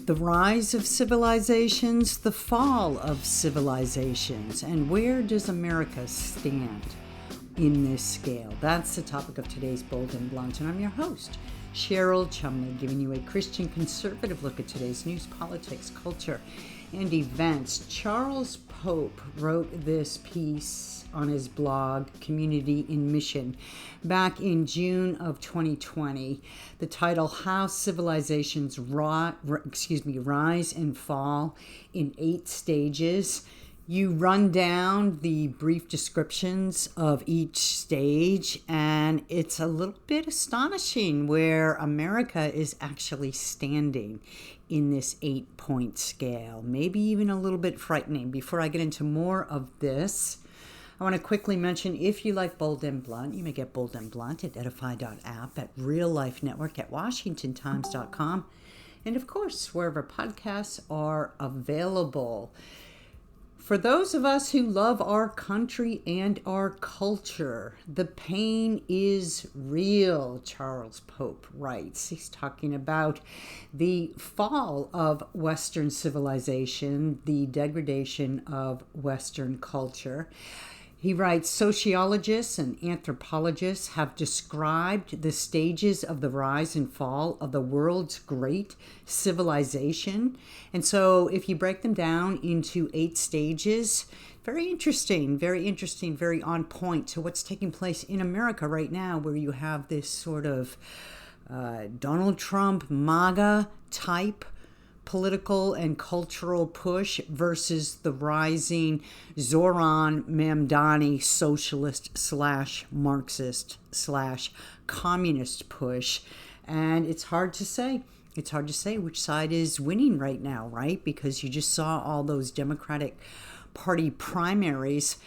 The rise of civilizations, the fall of civilizations, and where does America stand in this scale? That's the topic of today's Bold and Blunt, and I'm your host, Cheryl Chumley, giving you a Christian conservative look at today's news, politics, culture, and events. Charles Pope wrote this piece on his blog, Community in Mission, back in June of 2020. The title, How Civilizations Rise and Fall in 8 Stages. You run down the brief descriptions of each stage, and it's a little bit astonishing where America is actually standing in this 8-point scale. Maybe even a little bit frightening. Before I get into more of this, I want to quickly mention, if you like Bold and Blunt, you may get Bold and Blunt at edify.app, at Real Life Network, at washingtontimes.com, and of course, wherever podcasts are available. For those of us who love our country and our culture, the pain is real, Charles Pope writes. He's talking about the fall of Western civilization, the degradation of Western culture. He writes, sociologists and anthropologists have described the stages of the rise and fall of the world's great civilization. And so if you break them down into 8 stages, very interesting, very on point to what's taking place in America right now, where you have this sort of Donald Trump, MAGA type political and cultural push versus the rising Zoran Mamdani socialist / Marxist / communist push. And it's hard to say. It's hard to say which side is winning right now, right? Because you just saw all those Democratic Party primaries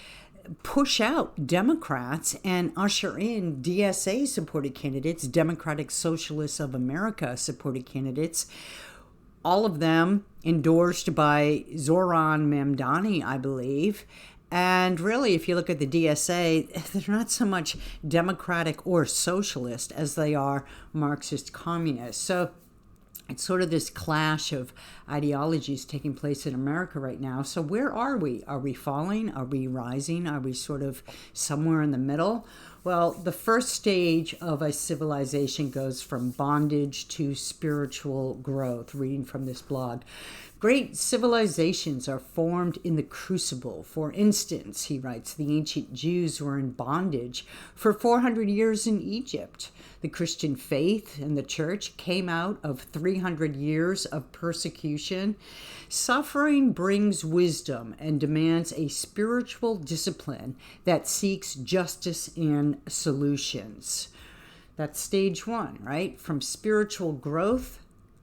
push out Democrats and usher in DSA supported candidates, Democratic Socialists of America supported candidates, all of them endorsed by Zoran Mamdani, I believe. And really, if you look at the DSA, they're not so much Democratic or socialist as they are Marxist communist. So it's sort of this clash of ideologies taking place in America right now. So where are we? Are we falling? Are we rising? Are we sort of somewhere in the middle? Well, the first stage of a civilization goes from bondage to spiritual growth, reading from this blog. Great civilizations are formed in the crucible. For instance, he writes, the ancient Jews were in bondage for 400 years in Egypt. The Christian faith and the church came out of 300 years of persecution. Suffering brings wisdom and demands a spiritual discipline that seeks justice and solutions. That's stage 1, right? From spiritual growth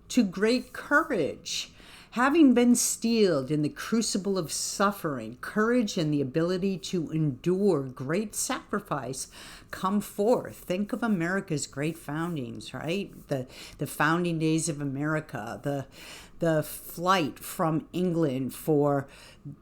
to great courage. Having been steeled in the crucible of suffering, courage and the ability to endure great sacrifice come forth. Think of America's great foundings, right? The founding days of America, the flight from England for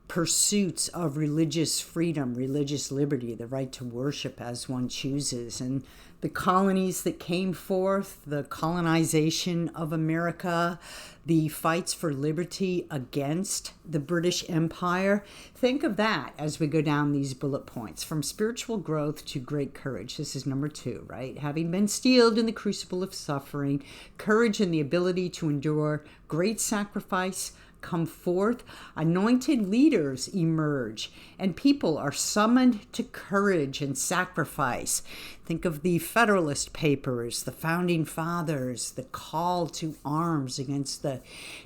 pursuits of religious freedom, religious liberty, the right to worship as one chooses, and the colonies that came forth, the colonization of America, the fights for liberty against the British Empire. Think of that as we go down these bullet points. From spiritual growth to great courage. This is number 2, right? Having been steeled in the crucible of suffering, courage and the ability to endure great sacrifice come forth, anointed leaders emerge, and people are summoned to courage and sacrifice. Think of the Federalist Papers, the Founding Fathers, the call to arms against the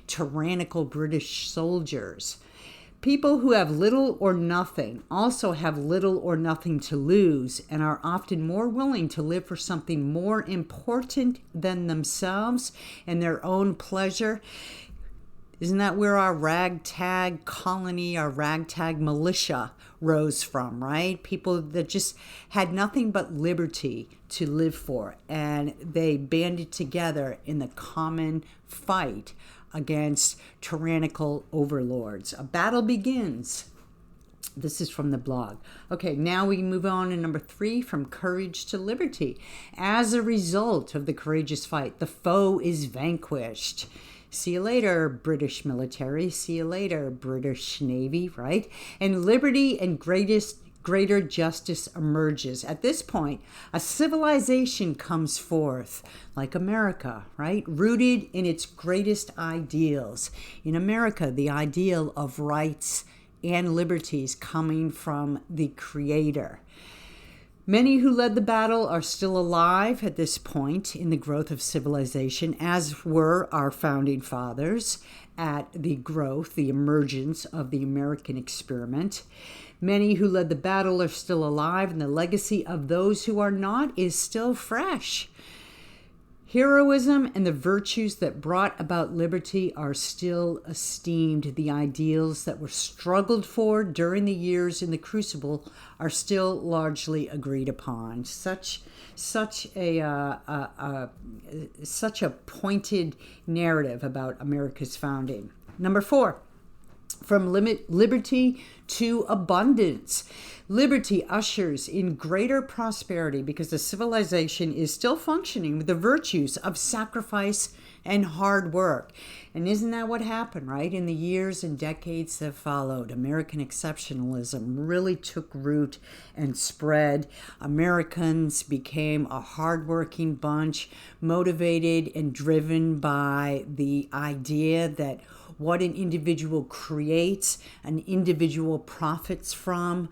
tyrannical British soldiers. People who have little or nothing also have little or nothing to lose and are often more willing to live for something more important than themselves and their own pleasure. Isn't that where our ragtag colony, our ragtag militia rose from, right? People that just had nothing but liberty to live for, and they banded together in the common fight against tyrannical overlords. A battle begins. This is from the blog. Okay, now we move on to number 3, from courage to liberty. As a result of the courageous fight, the foe is vanquished. See you later, British military. See you later, British Navy, right? And liberty and greater justice emerges. At this point, a civilization comes forth, like America, right? Rooted in its greatest ideals. In America, the ideal of rights and liberties coming from the Creator. Many who led the battle are still alive at this point in the growth of civilization, as were our founding fathers at the growth, the emergence of the American experiment. Many who led the battle are still alive, and the legacy of those who are not is still fresh. Heroism and the virtues that brought about liberty are still esteemed. The ideals that were struggled for during the years in the crucible are still largely agreed upon. Such a pointed narrative about America's founding. Number 4. From liberty to abundance. Liberty ushers in greater prosperity because the civilization is still functioning with the virtues of sacrifice and hard work. And isn't that what happened, right? In the years and decades that followed, American exceptionalism really took root and spread. Americans became a hardworking bunch, motivated and driven by the idea that what an individual creates, an individual profits from,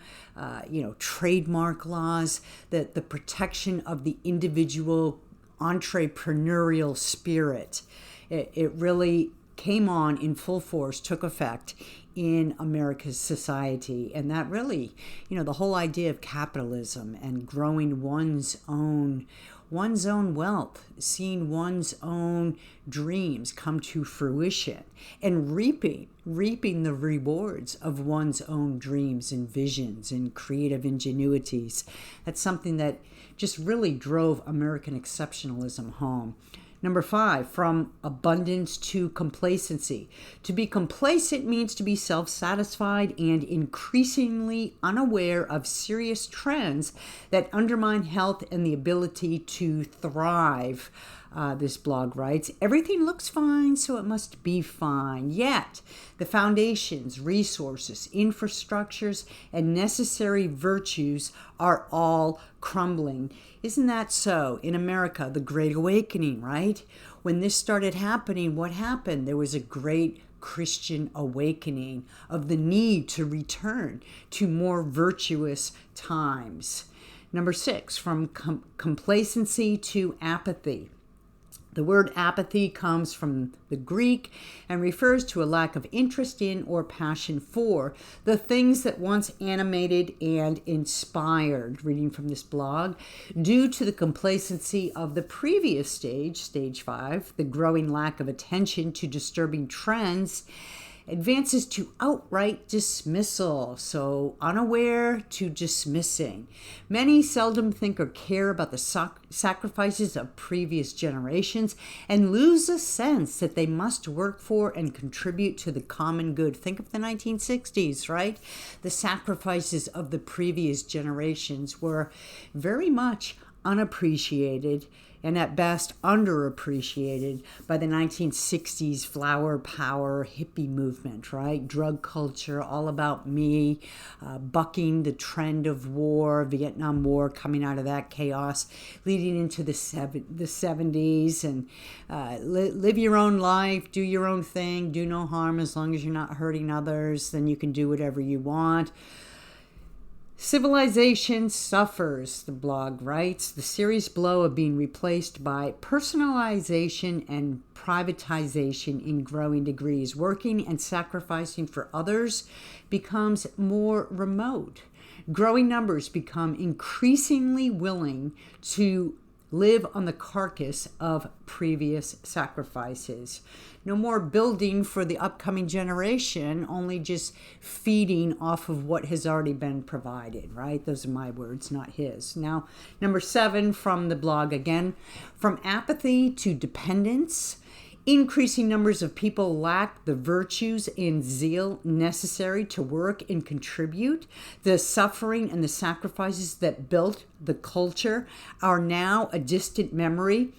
trademark laws, that the protection of the individual entrepreneurial spirit. It really came on in full force, took effect in America's society. And that really, the whole idea of capitalism and growing one's own wealth, seeing one's own dreams come to fruition, and reaping the rewards of one's own dreams and visions and creative ingenuities. That's something that just really drove American exceptionalism home. Number 5, from abundance to complacency. To be complacent means to be self-satisfied and increasingly unaware of serious trends that undermine health and the ability to thrive. This blog writes, everything looks fine, so it must be fine. Yet, the foundations, resources, infrastructures, and necessary virtues are all crumbling. Isn't that so? In America, the Great Awakening, right? When this started happening, what happened? There was a great Christian awakening of the need to return to more virtuous times. Number 6, from complacency to apathy. The word apathy comes from the Greek and refers to a lack of interest in or passion for the things that once animated and inspired. Reading from this blog, due to the complacency of the previous stage, stage 5, the growing lack of attention to disturbing trends, advances to outright dismissal, so unaware to dismissing. Many seldom think or care about the sacrifices of previous generations and lose a sense that they must work for and contribute to the common good. Think of the 1960s, right? The sacrifices of the previous generations were very much unappreciated and at best underappreciated by the 1960s flower power hippie movement, right? Drug culture, all about me, bucking the trend of war, Vietnam War, coming out of that chaos, leading into the 70s, and live your own life, do your own thing, do no harm as long as you're not hurting others, then you can do whatever you want. Civilization suffers, the blog writes, the serious blow of being replaced by personalization and privatization in growing degrees. Working and sacrificing for others becomes more remote. Growing numbers become increasingly willing to live on the carcass of previous sacrifices. No more building for the upcoming generation, only just feeding off of what has already been provided, right? Those are my words, not his. Now, number 7 from the blog again, from apathy to dependence. Increasing numbers of people lack the virtues and zeal necessary to work and contribute. The suffering and the sacrifices that built the culture are now a distant memory.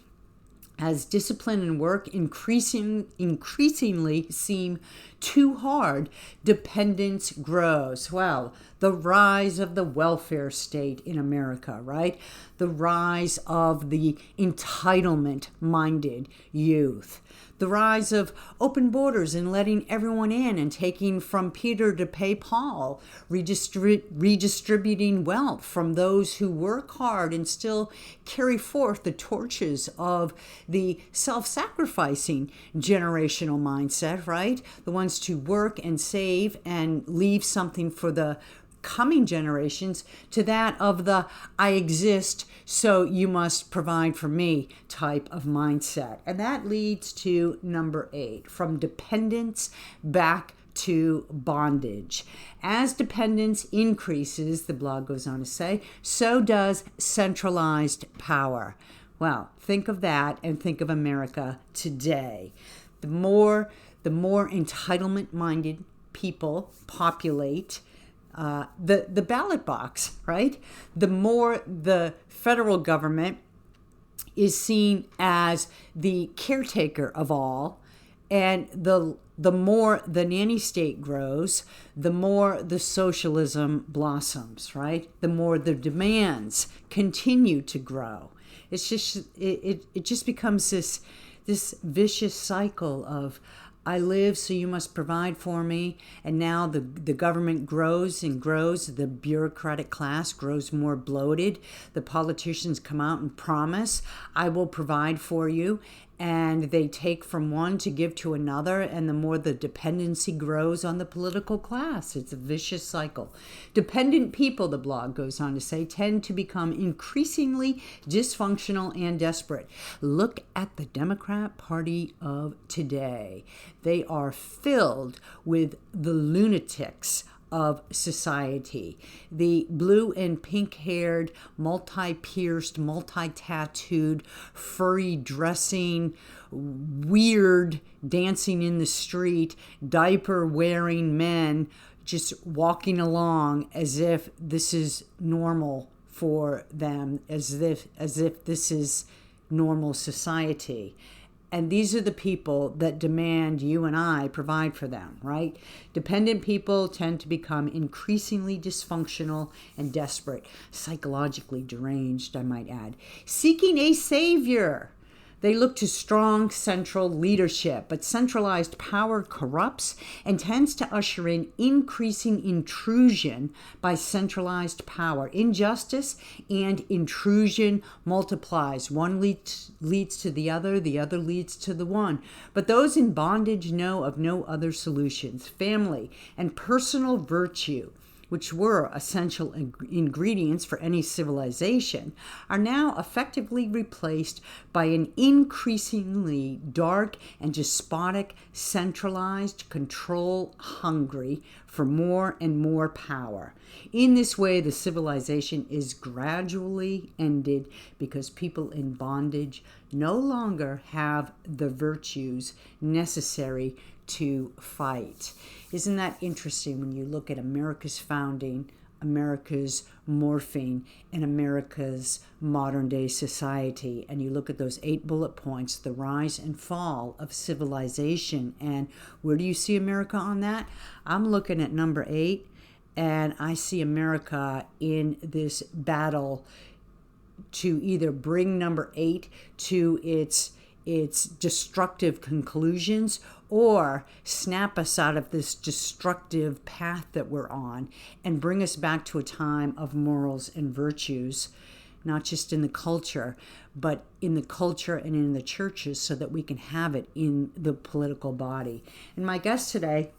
As discipline and work increasingly seem too hard, dependence grows. Well, the rise of the welfare state in America, right? The rise of the entitlement-minded youth. The rise of open borders and letting everyone in and taking from Peter to pay Paul, redistributing wealth from those who work hard and still carry forth the torches of the self-sacrificing generational mindset, right? The ones to work and save and leave something for the coming generations, to that of the I exist, so you must provide for me type of mindset. And that leads to number 8, from dependence back to bondage. As dependence increases, the blog goes on to say, so does centralized power. Well, think of that and think of America today. The more entitlement-minded people populate the ballot box, right? The more the federal government is seen as the caretaker of all, and the more the nanny state grows, the more the socialism blossoms, right? The more the demands continue to grow. It's just it just becomes this vicious cycle of I live, so you must provide for me. And now the government grows and grows. The bureaucratic class grows more bloated. The politicians come out and promise, I will provide for you. And they take from one to give to another. And the more the dependency grows on the political class, it's a vicious cycle. Dependent people, the blog goes on to say, tend to become increasingly dysfunctional and desperate. Look at the Democrat Party of today. They are filled with the lunatics of society. The blue and pink-haired, multi-pierced, multi-tattooed, furry dressing, weird dancing in the street, diaper-wearing men just walking along as if this is normal for them, as if this is normal society. And these are the people that demand you and I provide for them, right? Dependent people tend to become increasingly dysfunctional and desperate, psychologically deranged, I might add, seeking a savior. They look to strong central leadership, but centralized power corrupts and tends to usher in increasing intrusion by centralized power. Injustice and intrusion multiplies. One leads to the other leads to the one. But those in bondage know of no other solutions. Family and personal virtue, which were essential ingredients for any civilization, are now effectively replaced by an increasingly dark and despotic, centralized, control-hungry for more and more power. In this way, the civilization is gradually ended because people in bondage no longer have the virtues necessary to fight. Isn't that interesting when you look at America's founding, America's morphing, and America's modern day society, and you look at those 8 bullet points, the rise and fall of civilization, and where do you see America on that? I'm looking at number 8, and I see America in this battle to either bring number 8 to its destructive conclusions, or snap us out of this destructive path that we're on and bring us back to a time of morals and virtues, not just in the culture, but in the culture and in the churches, so that we can have it in the political body. And my guest today,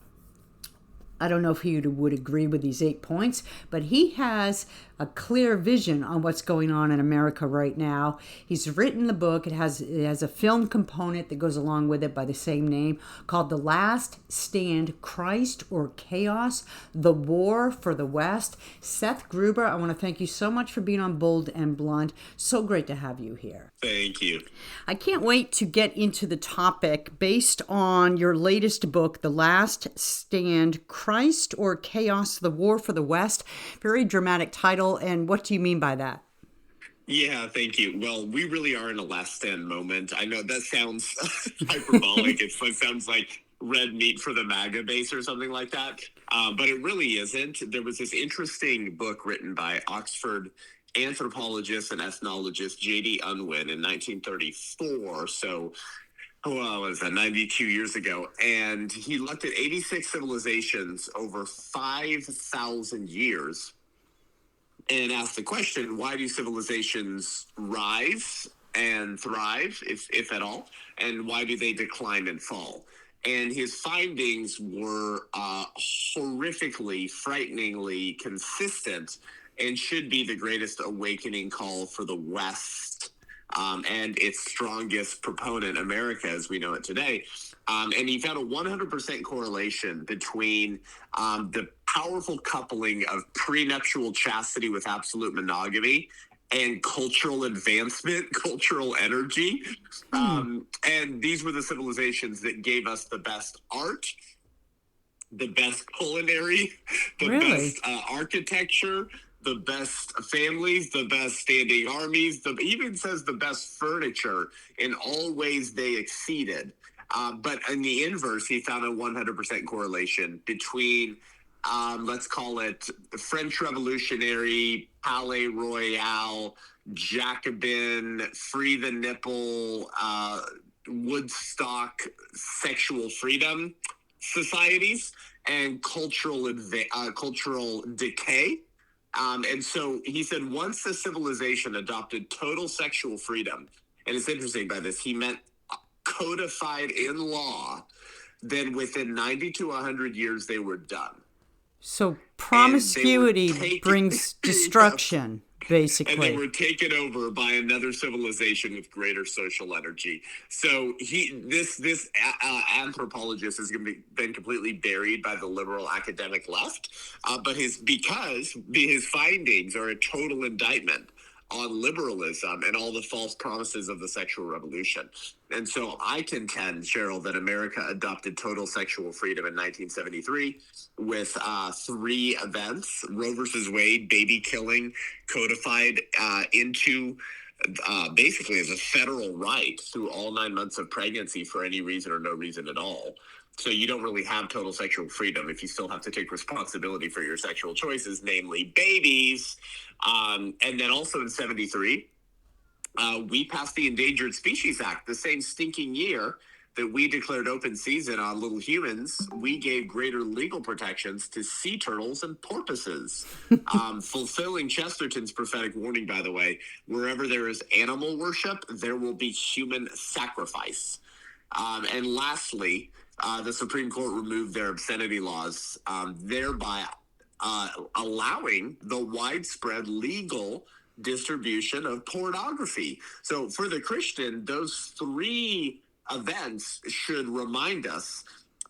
I don't know if he would agree with these 8 points, but he has a clear vision on what's going on in America right now. He's written the book. It has a film component that goes along with it by the same name, called The Last Stand: Christ or Chaos? The War for the West. Seth Gruber, I want to thank you so much for being on Bold and Blunt. So great to have you here. Thank you. I can't wait to get into the topic based on your latest book, The Last Stand: Christ or Chaos? The War for the West. Very dramatic title. And what do you mean by that? Yeah, thank you. Well, we really are in a last stand moment. I know that sounds hyperbolic. It sounds like red meat for the MAGA base or something like that. But it really isn't. There was this interesting book written by Oxford anthropologist and ethnologist J.D. Unwin in 1934. So, what was that, 92 years ago? And he looked at 86 civilizations over 5,000 years and ask the question, why do civilizations rise and thrive, if at all, and why do they decline and fall? And his findings were horrifically, frighteningly consistent and should be the greatest awakening call for the West and its strongest proponent, America, as we know it today. And he found a 100% correlation between the powerful coupling of prenuptial chastity with absolute monogamy and cultural advancement, cultural energy. And these were the civilizations that gave us the best art, the best culinary, the Really? best architecture, the best families, the best standing armies, even says the best furniture. In all ways, they exceeded. But in the inverse, he found a 100% correlation between, let's call it the French Revolutionary, Palais Royal, Jacobin, free the nipple, Woodstock, sexual freedom societies and cultural decay. And so he said once the civilization adopted total sexual freedom, and it's interesting by this, he meant codified in law, then within 90 to 100 years, they were done. So promiscuity brings destruction, basically. And they were taken over by another civilization with greater social energy. So this anthropologist has been completely buried by the liberal academic left, but his findings are a total indictment on liberalism and all the false promises of the sexual revolution. And so I contend, Cheryl, that America adopted total sexual freedom in 1973 with 3 events: Roe versus Wade, baby killing, codified into basically as a federal right through all 9 months of pregnancy for any reason or no reason at all. So you don't really have total sexual freedom if you still have to take responsibility for your sexual choices, namely babies. And then also in 73, we passed the Endangered Species Act, the same stinking year that we declared open season on little humans. We gave greater legal protections to sea turtles and porpoises, fulfilling Chesterton's prophetic warning, by the way: wherever there is animal worship, there will be human sacrifice. And lastly, the Supreme Court removed their obscenity laws, thereby allowing the widespread legal distribution of pornography. So for the Christian, those 3 events should remind us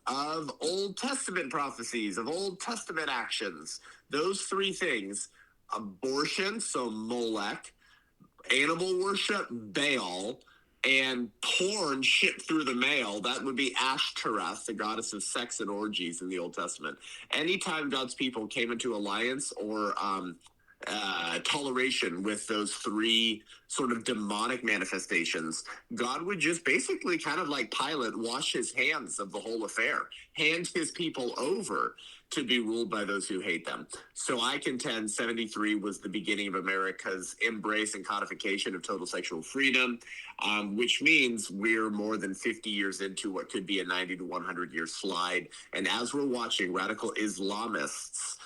of Old Testament prophecies, of Old Testament actions. Those 3 things: abortion, so Molech; animal worship, Baal; and porn shipped through the mail, that would be Ashtoreth, the goddess of sex and orgies in the Old Testament. Anytime God's people came into alliance or toleration with those 3 sort of demonic manifestations, God would just basically, kind of like Pilate, wash his hands of the whole affair, hand his people over to be ruled by those who hate them. So I contend 73 was the beginning of America's embrace and codification of total sexual freedom, which means we're more than 50 years into what could be a 90 to 100 year slide. And as we're watching radical Islamists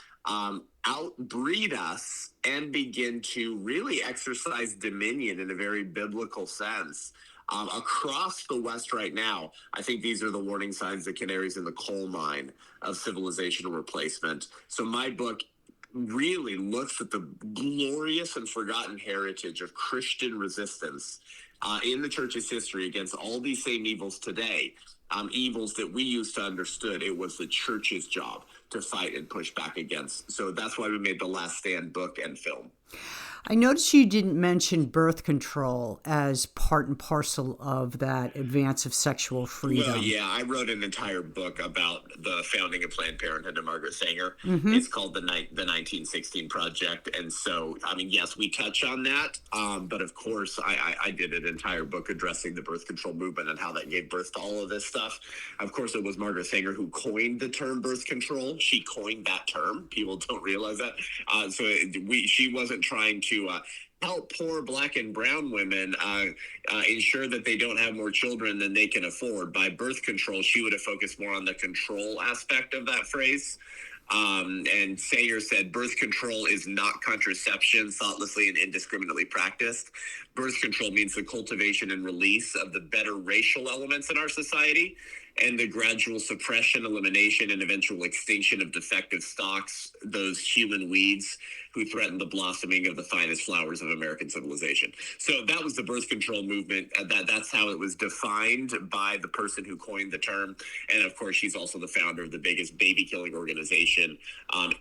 outbreed us and begin to really exercise dominion in a very biblical sense across the West right now, I think these are the warning signs, the canaries in the coal mine of civilizational replacement. So my book really looks at the glorious and forgotten heritage of Christian resistance in the church's history against all these same evils today, evils that we used to understood it was the church's job to fight and push back against. So that's why we made the Last Stand book and film. I noticed you didn't mention birth control as part and parcel of that advance of sexual freedom. Well, yeah, I wrote an entire book about the founding of Planned Parenthood and Margaret Sanger. Mm-hmm. It's called the 1916 Project. And so, I mean, yes, we touch on that. But of course, I did an entire book addressing the birth control movement and how that gave birth to all of this stuff. Of course, it was Margaret Sanger who coined the term birth control. She coined that term. People don't realize that. She wasn't trying to help poor Black and brown women ensure that they don't have more children than they can afford. By birth control, she would have focused more on the control aspect of that phrase. And Sanger said birth control is not contraception thoughtlessly and indiscriminately practiced. Birth control means the cultivation and release of the better racial elements in our society and the gradual suppression, elimination, and eventual extinction of defective stocks, those human weeds who threaten the blossoming of the finest flowers of American civilization. So that was the birth control movement. That's how it was defined by the person who coined the term. And of course, she's also the founder of the biggest baby killing organization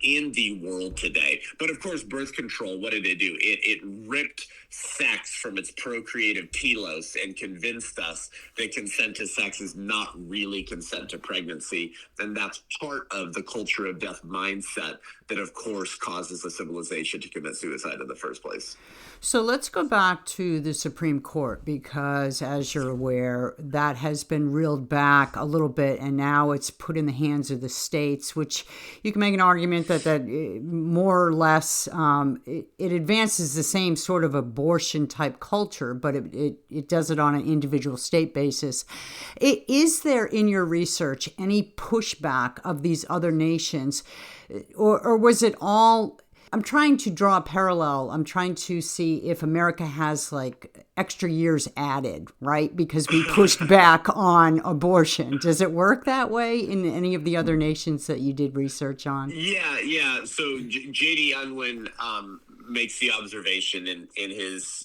in the world today. But of course, birth control, what did it do? It ripped sex from its procreative telos and convinced us that consent to sex is not really consent to pregnancy. And that's part of the culture of death mindset that, of course, causes a civilization to commit suicide in the first place. So let's go back to the Supreme Court, because as you're aware, that has been reeled back a little bit, and now it's put in the hands of the states, which you can make an argument that more or less it advances the same sort of abortion type culture, but it does it on an individual state basis. Is there in your research any pushback of these other nations, or was it all... I'm trying to draw a parallel. I'm trying to see if America has like extra years added, right? Because we pushed back on abortion. Does it work that way in any of the other nations that you did research on? Yeah. So J.D. Unwin makes the observation in his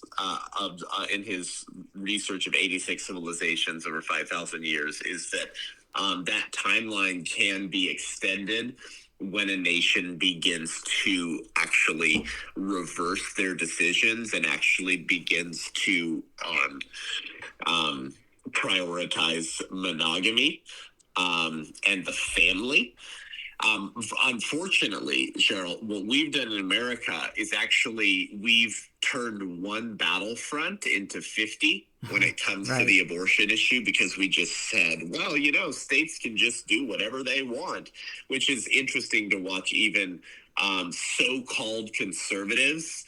research of 86 civilizations over 5,000 years is that that timeline can be extended when a nation begins to actually reverse their decisions and actually begins to prioritize monogamy and the family. Unfortunately, Cheryl, what we've done in America is actually we've turned one battlefront into 50 when it comes to the abortion issue, because we just said, well, states can just do whatever they want, which is interesting to watch. Even so-called conservatives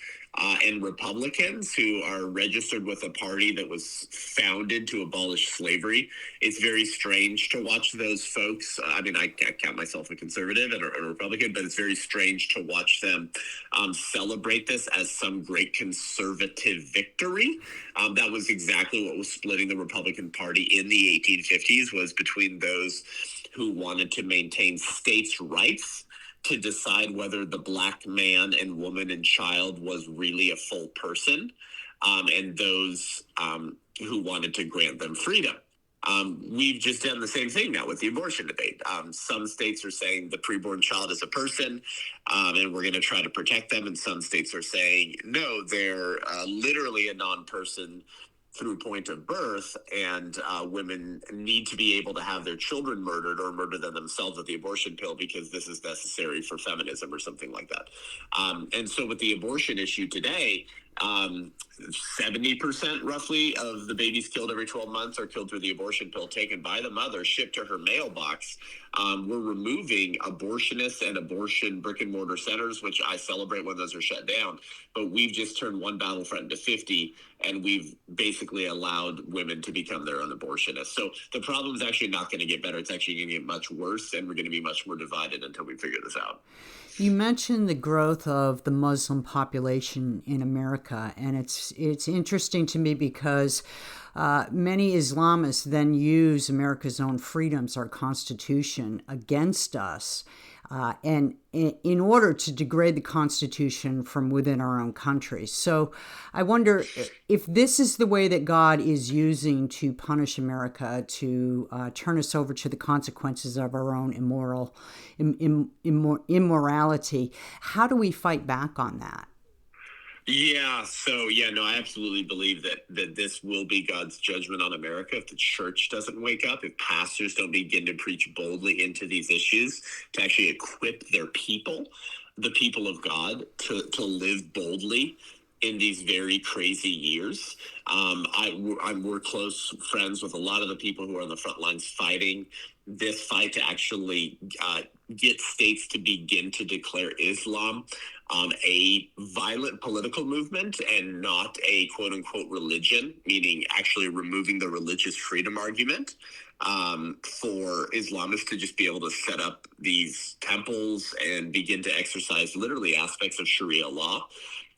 and Republicans who are registered with a party that was founded to abolish slavery. It's very strange to watch those folks. I mean, I count myself a conservative and a Republican, but it's very strange to watch them celebrate this as some great conservative victory. That was exactly what was splitting the Republican Party in the 1850s, was between those who wanted to maintain states' rights to decide whether the Black man and woman and child was really a full person, and those who wanted to grant them freedom. We've just done the same thing now with the abortion debate. Some states are saying the preborn child is a person, and we're going to try to protect them. And some states are saying, no, they're literally a non-person through point of birth, and women need to be able to have their children murdered or murder them themselves with the abortion pill because this is necessary for feminism or something like that. And so with the abortion issue today, 70% roughly of the babies killed every 12 months are killed through the abortion pill taken by the mother, shipped to her mailbox. We're removing abortionists and abortion brick and mortar centers, which I celebrate when those are shut down. But we've just turned one battlefront into 50, and we've basically allowed women to become their own abortionists. So the problem's actually not going to get better. It's actually going to get much worse, and we're going to be much more divided until we figure this out. You mentioned the growth of the Muslim population in America, and it's interesting to me because many Islamists then use America's own freedoms, our Constitution, against us, and in order to degrade the Constitution from within our own country. So I wonder if this is the way that God is using to punish America, to turn us over to the consequences of our own immorality. How do we fight back on that? Yeah, so yeah, no, I absolutely believe that this will be God's judgment on America if the church doesn't wake up, if pastors don't begin to preach boldly into these issues, to actually equip their people, the people of God, to live boldly in these very crazy years. We're close friends with a lot of the people who are on the front lines fighting this fight to actually get states to begin to declare Islam a violent political movement and not a quote unquote religion, meaning actually removing the religious freedom argument, for Islamists to just be able to set up these temples and begin to exercise literally aspects of Sharia law,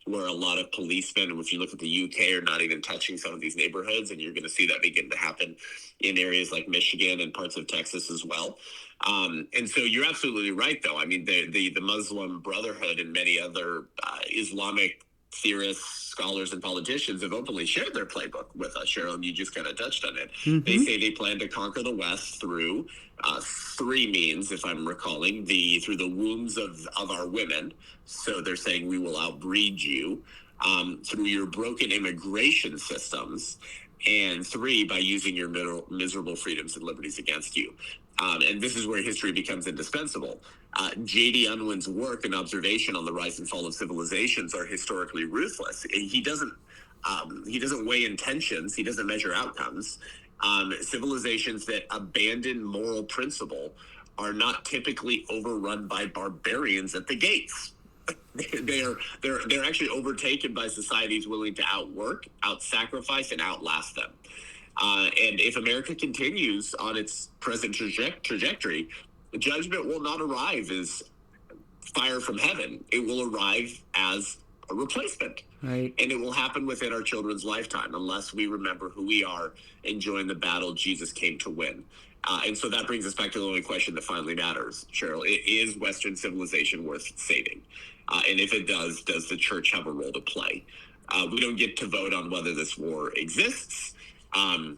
where a lot of policemen, if you look at the UK, are not even touching some of these neighborhoods, and you're going to see that begin to happen in areas like Michigan and parts of Texas as well. And so you're absolutely right, though. I mean, the Muslim Brotherhood and many other Islamic theorists, scholars, and politicians have openly shared their playbook with us, Cheryl, and you just kind of touched on it. Mm-hmm. They say they plan to conquer the West through three means, if I'm recalling, through the wombs of our women. So they're saying we will outbreed you, through your broken immigration systems, and three, by using your miserable freedoms and liberties against you. And this is where history becomes indispensable. J.D. Unwin's work and observation on the rise and fall of civilizations are historically ruthless. He doesn't weigh intentions. He doesn't measure outcomes. Civilizations that abandon moral principle are not typically overrun by barbarians at the gates. They're actually overtaken by societies willing to outwork, out-sacrifice, and outlast them. And if America continues on its present trajectory, the judgment will not arrive as fire from heaven. It will arrive as a replacement. Right. And it will happen within our children's lifetime unless we remember who we are and join the battle Jesus came to win. And so that brings us back to the only question that finally matters, Cheryl. Is Western civilization worth saving? And if it does the church have a role to play? We don't get to vote on whether this war exists. And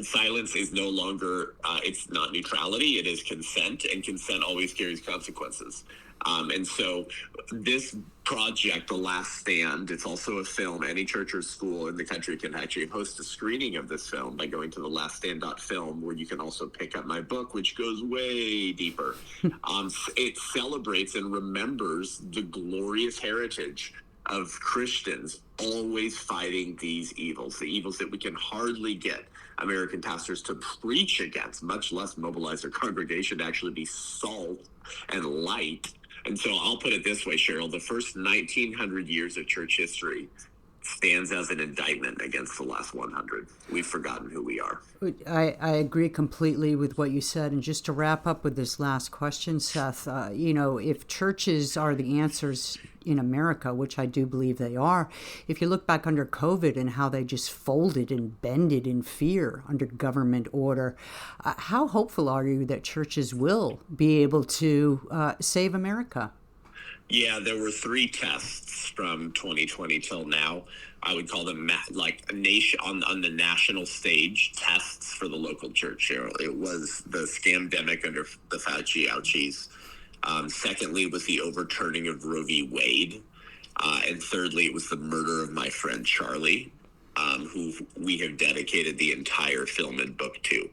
silence is no longer, it's not neutrality, it is consent, and consent always carries consequences. And so this project, The Last Stand, it's also a film. Any church or school in the country can actually host a screening of this film by going to thelaststand.film, where you can also pick up my book, which goes way deeper. It celebrates and remembers the glorious heritage of Christians always fighting these evils, the evils that we can hardly get American pastors to preach against, much less mobilize their congregation to actually be salt and light. And so I'll put it this way, Cheryl, the first 1900 years of church history stands as an indictment against the last 100. We've forgotten who we are. I agree completely with what you said. And just to wrap up with this last question, Seth, if churches are the answers in America, which I do believe they are, if you look back under COVID and how they just folded and bended in fear under government order, how hopeful are you that churches will be able to save America? Yeah, there were three tests from 2020 till now. I would call them like a nation on the national stage tests for the local church, Cheryl. It was the scamdemic under the Fauci ouchies. Secondly, was the overturning of Roe v. Wade. And thirdly, it was the murder of my friend Charlie, who we have dedicated the entire film and book to.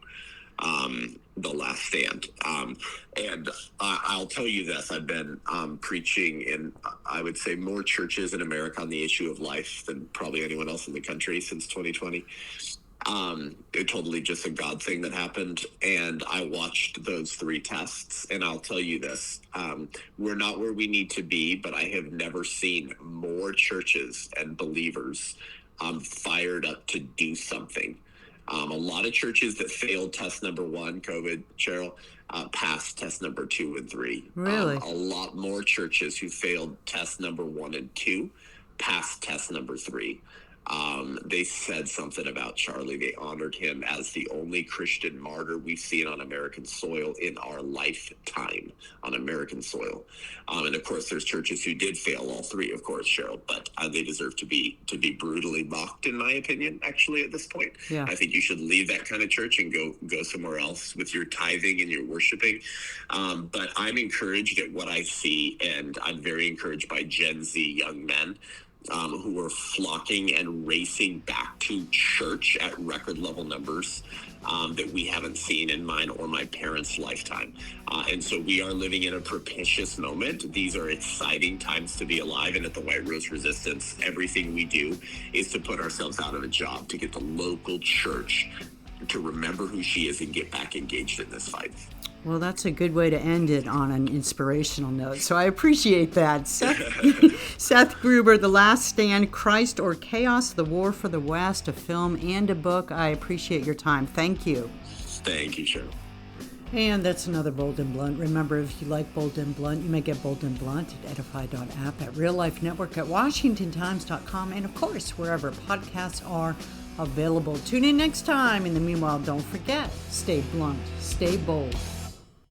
The Last Stand. And I'll tell you this, I've been preaching in, I would say, more churches in America on the issue of life than probably anyone else in the country since 2020. It totally just a God thing that happened. And I watched those three tests, and I'll tell you this, we're not where we need to be, but I have never seen more churches and believers fired up to do something. A lot of churches that failed test number one, COVID, Cheryl, passed test number 2 and 3. Really? A lot more churches who failed test number 1 and 2 passed test number 3. They said something about Charlie. They honored him as the only Christian martyr we've seen on American soil in our lifetime on American soil. And of course, there's churches who did fail all three, of course, Cheryl, but they deserve to be brutally mocked, in my opinion, actually, at this point. Yeah. I think you should leave that kind of church and go somewhere else with your tithing and your worshiping. But I'm encouraged at what I see, and I'm very encouraged by Gen Z young men who are flocking and racing back to church at record level numbers that we haven't seen in mine or my parents' lifetime. And so we are living in a propitious moment. These are exciting times to be alive. And at the White Rose Resistance, everything we do is to put ourselves out of a job to get the local church to remember who she is and get back engaged in this fight. Well, that's a good way to end it on an inspirational note. So I appreciate that. Seth Gruber, The Last Stand, Christ or Chaos, The War for the West, a film and a book. I appreciate your time. Thank you. Thank you, Cheryl. And that's another Bold and Blunt. Remember, if you like Bold and Blunt, you may get Bold and Blunt at edify.app, at Real Life Network, at WashingtonTimes.com, and of course, wherever podcasts are available. Tune in next time. In the meanwhile, don't forget, stay blunt, stay bold.